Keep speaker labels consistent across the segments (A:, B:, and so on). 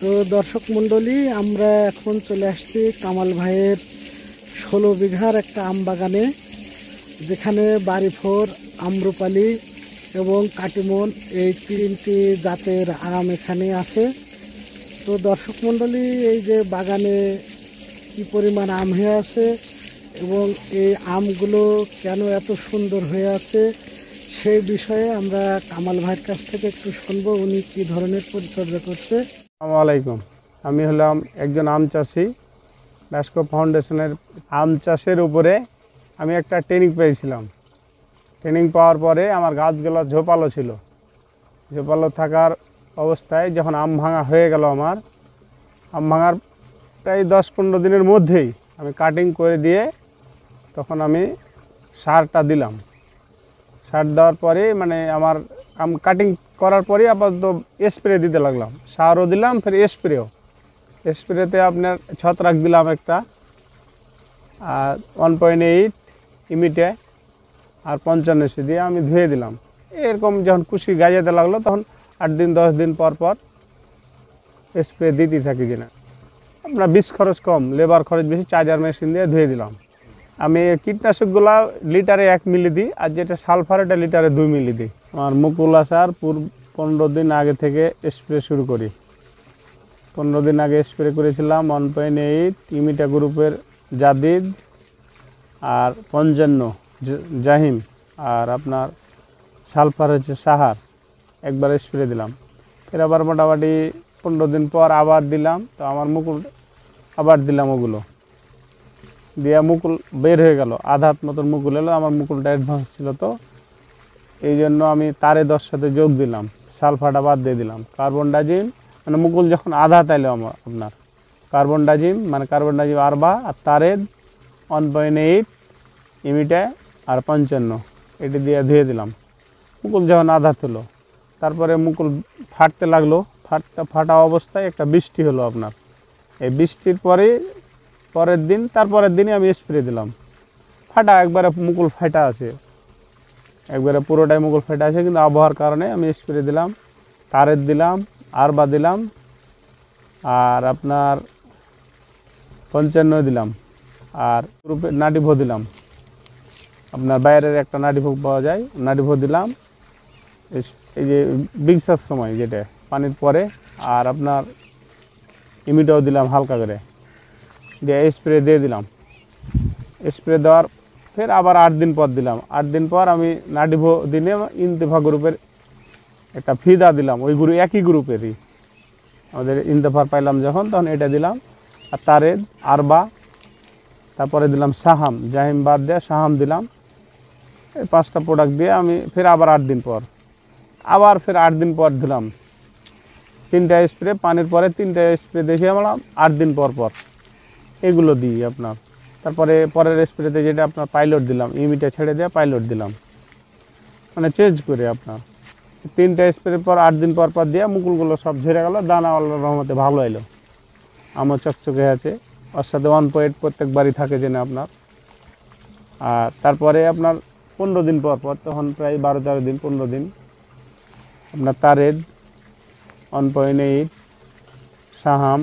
A: তো দর্শক মণ্ডলী, আমরা এখন চলে আসছি কামাল ভাইয়ের 16 বিঘার একটা আম বাগানে, যেখানে বাড়িফোর, আম্রপালি এবং কাটিমন এই তিনটি জাতের আম এখানে আছে। তো দর্শক মণ্ডলী, এই যে বাগানে কি পরিমাণ আম হয়ে আছে এবং এই আমগুলো কেন এত সুন্দর হয়ে আছে সেই বিষয়ে আমরা কামাল ভাইয়ের কাছ থেকে একটু শুনবো, উনি কি ধরনের পরিচর্যা করছে।
B: আসসালামু আলাইকুম। আমি হলাম একজন আম চাষি। ব্যাসকো ফাউন্ডেশনের আম চাষের উপরে আমি একটা ট্রেনিং পেয়েছিলাম। ট্রেনিং পাওয়ার পরে আমার গাছগুলো ঝোপালো ছিল। ঝোপালো থাকার অবস্থায় যখন আম ভাঙা হয়ে গেল, আমার আম ভাঙার প্রায় 10-15 দিনের মধ্যেই আমি কাটিং করে দিয়ে তখন আমি সারটা দিলাম। সার দেওয়ার পরে মানে আমার আম কাটিং করার পরে আপাতত স্প্রে দিতে লাগলাম। সারও দিলাম, ফের স্প্রেতে আপনার ছত্রাক দিলাম একটা, আর 1.8 ইমিটে আর 55 দিয়ে আমি ধুয়ে দিলাম। এরকম যখন কুশি গাজাতে লাগলো তখন 8 দিন 10 দিন পর পর স্প্রে দিতে থাকি। কিনা আপনার বীজ খরচ কম, লেবার খরচ বেশি, চার্জার মেশিন দিয়ে ধুয়ে দিলাম। আমি কীটনাশকগুলা লিটারে 1 মিলি দিই, আর যেটা সালফার এটা লিটারে 2 মিলি দিই। আমার মুকুল আসার 15 দিন আগে থেকে স্প্রে শুরু করি। 15 দিন আগে স্প্রে করেছিলাম 1.8 ইমিটা গ্রুপের জাদিদ আর 55 জাহিম, আর আপনার সালফার হচ্ছে সাহার। একবার স্প্রে দিলাম, ফের আবার মোটামুটি 15 দিন পর আবার দিলাম। তো আমার মুকুল আবার দিলাম, ওগুলো দিয়া মুকুল বের হয়ে গেল, আধা হাত মতন মুকুল এলো। আমার মুকুলটা অ্যাডভান্স ছিল, তো এই জন্য আমি তারে 10 সাথে যোগ দিলাম, সালফারটা বাদ দিয়ে দিলাম। কার্বন ডাইজিম মানে মুকুল যখন আধা তাইলে আপনার কার্বন ডাইজিম আরবা আর তারে 1.8 ইমিটে আর 55 এটি দিয়ে ধুয়ে দিলাম। মুকুল যখন আধা তুলো, তারপরে মুকুল ফাটতে লাগলো। ফাটা অবস্থায় একটা বৃষ্টি হলো আপনার। এই বৃষ্টির পরের দিনই আমি স্প্রে দিলাম। ফাটা একবারে মুকুল ফাটা আছে, একবারে পুরোটাই মুকুল ফাটা আছে, কিন্তু আবহাওয়ার কারণে আমি স্প্রে দিলাম। তারের দিলাম, আরবা দিলাম, আর আপনার 55 দিলাম, আর গ্রুপে নাটিভো দিলাম। আপনার বাইরের একটা নাটিভো পাওয়া যায়, নাটিভো দিলাম এই যে বিগসার সময়, যেটা পানির পরে। আর আপনার ইমিটাও দিলাম হালকা করে, দিয়ে স্প্রে দিয়ে দিলাম। স্প্রে দেওয়ার ফের আবার 8 দিন পর দিলাম। 8 দিন পর আমি নাটিভো দিনে ইনতেফা গ্রুপের একটা ফিদা দিলাম, ওই একই গ্রুপেরই। আমাদের ইনতেফার পাইলাম যখন, তখন এটা দিলাম। আর তারেদ, আরবা, তারপরে দিলাম সাহাম, জাহিম বাদ দিয়ে সাহাম দিলাম। এই 5টা প্রোডাক্ট দিয়ে আমি ফের আবার 8 দিন পর ফের 8 দিন পর দিলাম 3টা স্প্রে। পানির পরে 3টা স্প্রে দেখে আমরা 8 দিন পর এগুলো দিই আপনার। তারপরে পরের স্প্রেতে যেটা আপনার পাইলট দিলাম, ইমিটা ছেড়ে দিয়ে পাইলট দিলাম, মানে চেঞ্জ করে আপনার 3টা স্প্রে পর 8 দিন পর দিয়ে মুকুলগুলো সব ঝরে গেল। দানা আল্লাহর রহমতে ভালো এলো, আমও চকচকে আছে। ওর সাথে 1.8 প্রত্যেকবারই থাকে যেন আপনার। আর তারপরে আপনার 15 দিন পর তখন প্রায় 12-13 দিন 15 দিন আপনার তারেদ, 1.8 সাহাম,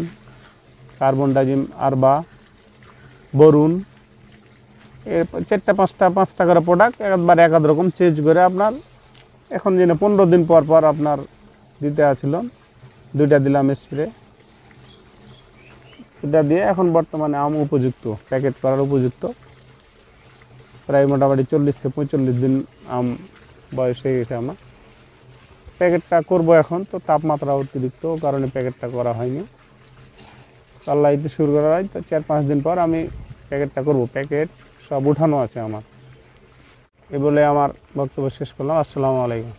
B: কার্বন ডাইজিম আরবা, বরুণ, এর 4-5টা করে প্রোডাক্ট একবার এক রকম চেঞ্জ করে আপনার। এখন যেন 15 দিন পর আপনার দিতে আসছিল, 2টা দিলাম স্প্রে। এটা দিয়ে এখন বর্তমানে আম উপযুক্ত, প্যাকেট করার উপযুক্ত। প্রায় মোটামুটি 40-45 দিন আম বয়স হয়ে গেছে আমার। প্যাকেটটা করব এখন, তো তাপমাত্রা অতিরিক্ত কারণে প্যাকেটটা করা হয়নি। আল্লাহ ঈদ শুরু করা হয়, তো 4-5 দিন পর আমি প্যাকেটটা করব। প্যাকেট সব উঠানো আছে আমার। এ বলে আমার বক্তব্য শেষ করলাম। আসসালামু আলাইকুম।